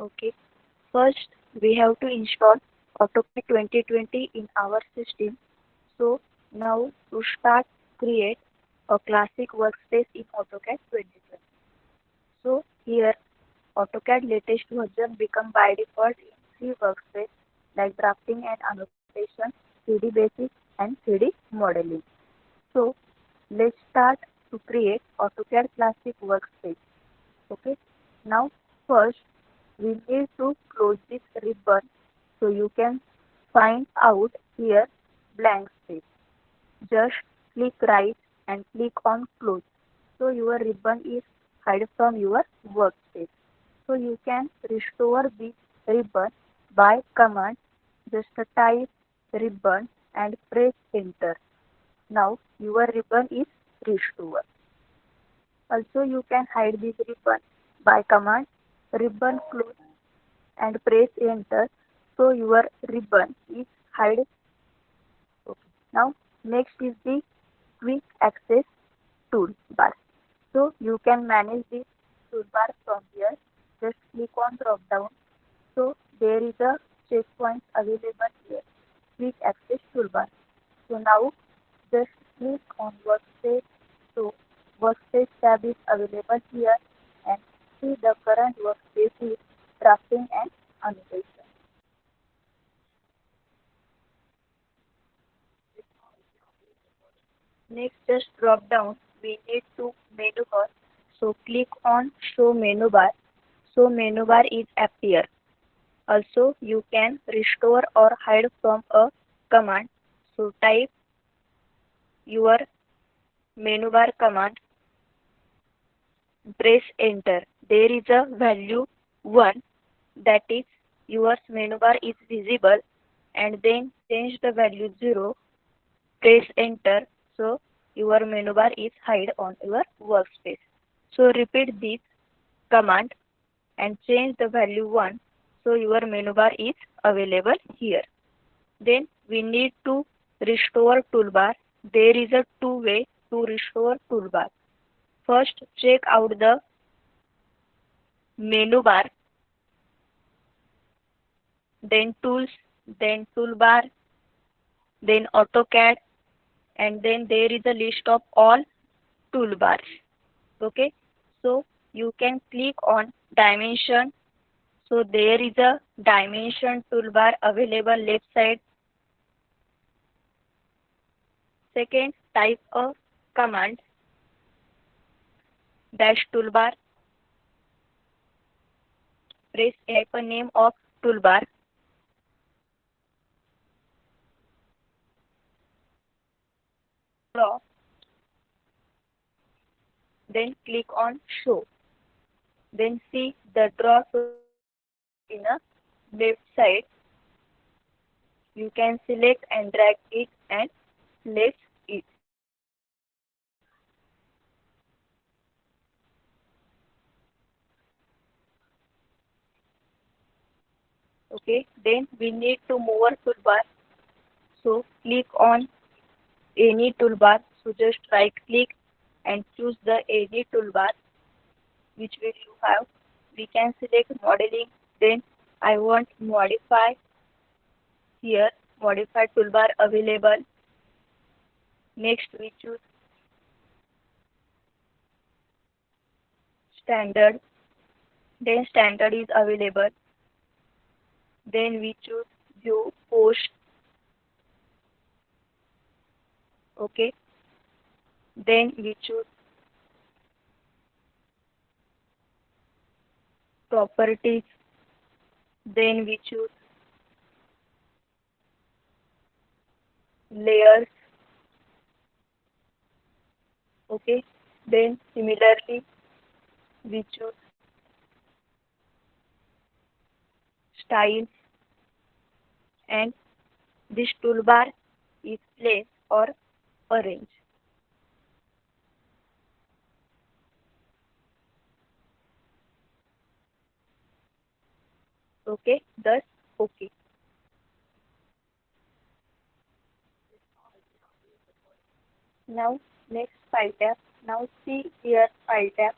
Okay. First, we have to install AutoCAD 2020 in our system. So now to start, create a classic workspace in AutoCAD 2020. So here AutoCAD latest version become by default in three workspace like drafting and annotation, 3D basic and 3D modeling. So let's start to create AutoCAD classic workspace. Okay. Now first we need to close this ribbon so you can find out here blank space. Just click right and click on close. So your ribbon is hide from your workspace. So you can restore this ribbon by command. Just type ribbon and press enter. Now your ribbon is restored. Also you can hide this ribbon by command ribbon close and press enter. So your ribbon is hide. Okay. Now next is the quick access toolbar. So you can manage this toolbar from here. Just click on drop down. So there is a checkpoint available here. Quick access toolbar. So now just click on workspace. So workspace tab is available here and see the current workspace is drafting and annotation. Next, just drop down. We need to menu bar. So click on show menu bar. So menu bar is appear. Also, you can restore or hide from a command. So type your menu bar command. Press enter. There is a value 1, that is your menu bar is visible, and then change the value 0. Press enter. So your menu bar is hide on your workspace. So repeat this command and change the value 1. So your menu bar is available here. Then we need to restore toolbar. There is a two-way to restore toolbar. First, check out the menu bar, then tools, then toolbar, then AutoCAD, and then there is a list of all toolbars. Okay, so you can click on dimension. So there is a dimension toolbar available left side. Second, type a command dash toolbar. Press type a name of toolbar. Draw. Then click on show. Then see the draw toolbar in a left side. You can select and drag it and place it. Okay, then we need to move our toolbar. So click on any toolbar. So just right click and choose the any toolbar which will you have. We can select modeling. Then I want modify. Here modify toolbar available. Next we choose standard. Then standard is available. Then we choose view post. Okay. Then we choose properties. Then we choose layers. Okay. Then similarly we choose styles, and this toolbar is place or arrange. Okay. Thus okay. Now next file tab. Now see here file tab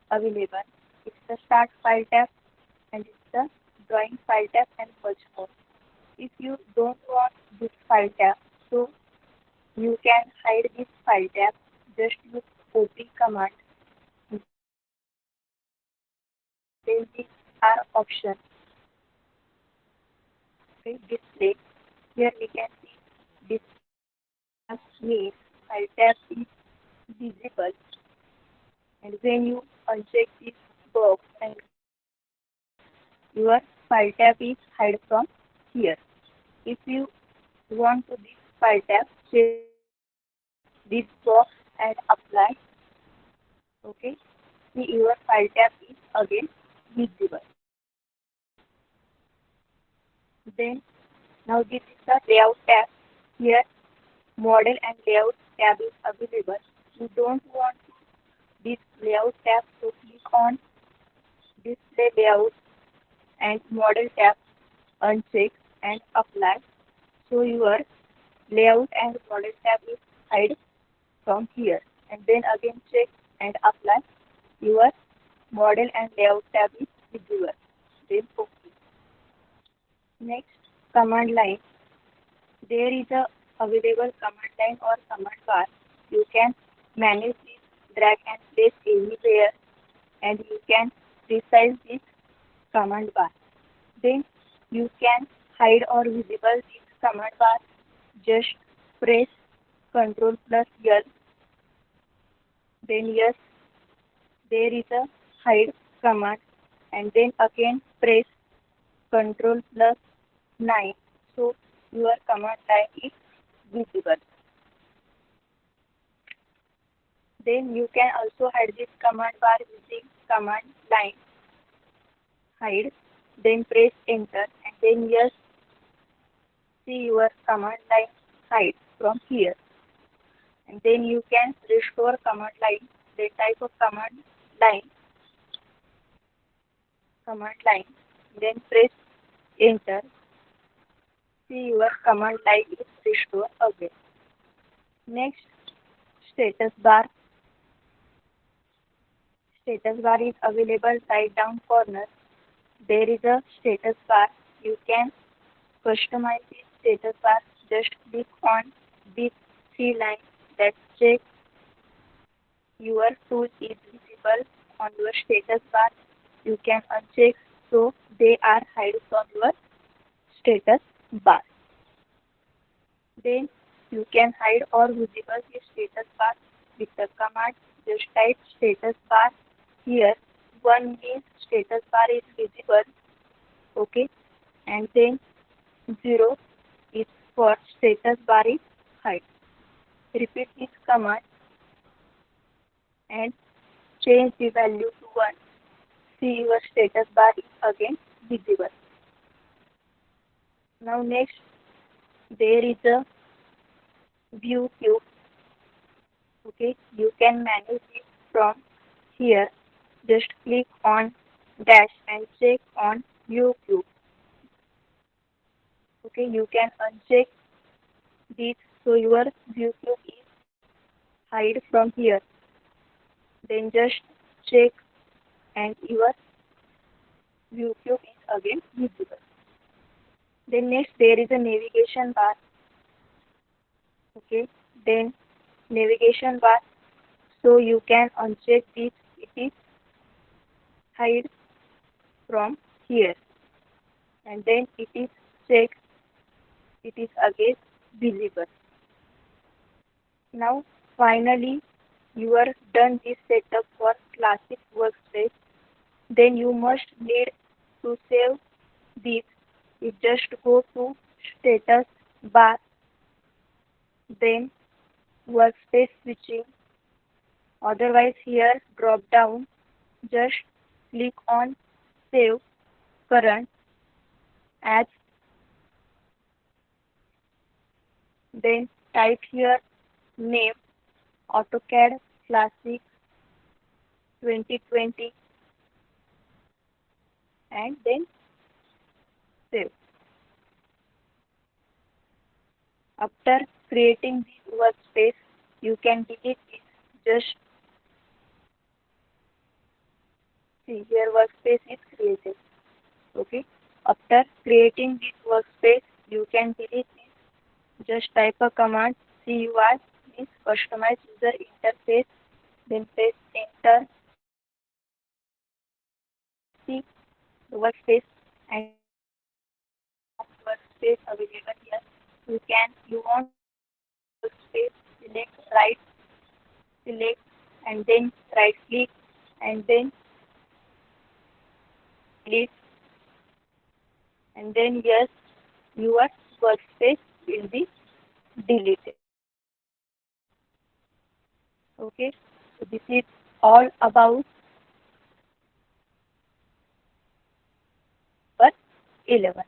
available. It's the start file tab and it's the drawing file tab and much more. If you don't want this file tab, so you can hide this file tab. Just use copy command. Then these are options. Okay, display. Here we can see display tab means file tab is visible, and when you uncheck this box and your file tab is hide from here. If you want to this file tab, check this box and apply. Okay, see your file tab is again visible. Then now this is the layout tab. Here model and layout tab is available. You don't want this layout tab, so click on display layout and model tab, uncheck and apply. So your layout and model tab is hide from here, and then again check and apply. Your model and layout tab is visible. Then OK. Next, command line. There is a available command line or command bar. You can manage this, drag and place anywhere, and you can resize this command bar. Then you can hide or visible this command bar. Just press Ctrl plus L. Then yes, there is a hide command, and then again press Ctrl plus 9. So your command line is visible. Then you can also hide this command bar using command line hide. Then press enter, and then yes, see your command line hide from here. And then you can restore command line. The type of command line, then press enter. See your command line is restored again. Next, status bar. Status bar is available right down corner. There is a status bar. You can customize this status bar. Just click on these three lines that check your tool is visible on your status bar. You can uncheck so they are hide from your status bar. Then you can hide or visible the status bar with the command. Just type status bar here. 1 means status bar is visible, okay, and then 0 is for status bar is hide. Repeat this command and change the value to 1. See your status bar is again visible. Now next, there is a view cube. Okay, you can manage it from here. Just click on dash and check on view cube. Okay, you can uncheck this so your view cube is hide from here. Then just check and your view cube is again visible. Then next, there is a navigation bar. Okay, then navigation bar, so you can uncheck this. It is hide from here, and then it is checked. It is again visible. Now finally you are done this setup for classic workspace. Then you must need to save this. You just go to status bar, then workspace switching. Otherwise here drop down, just click on save current as, then type here name AutoCAD Classic 2020 and then save. After creating this workspace, you can delete it. Just see here workspace is created. Okay. After creating this workspace, you can delete it. Just type a command CUI means customize user interface, then press enter. See the workspace and workspace available here. You want workspace, select and then right click and then delete and then yes, your workspace will be deleted. Okay, so this is all about Work 11.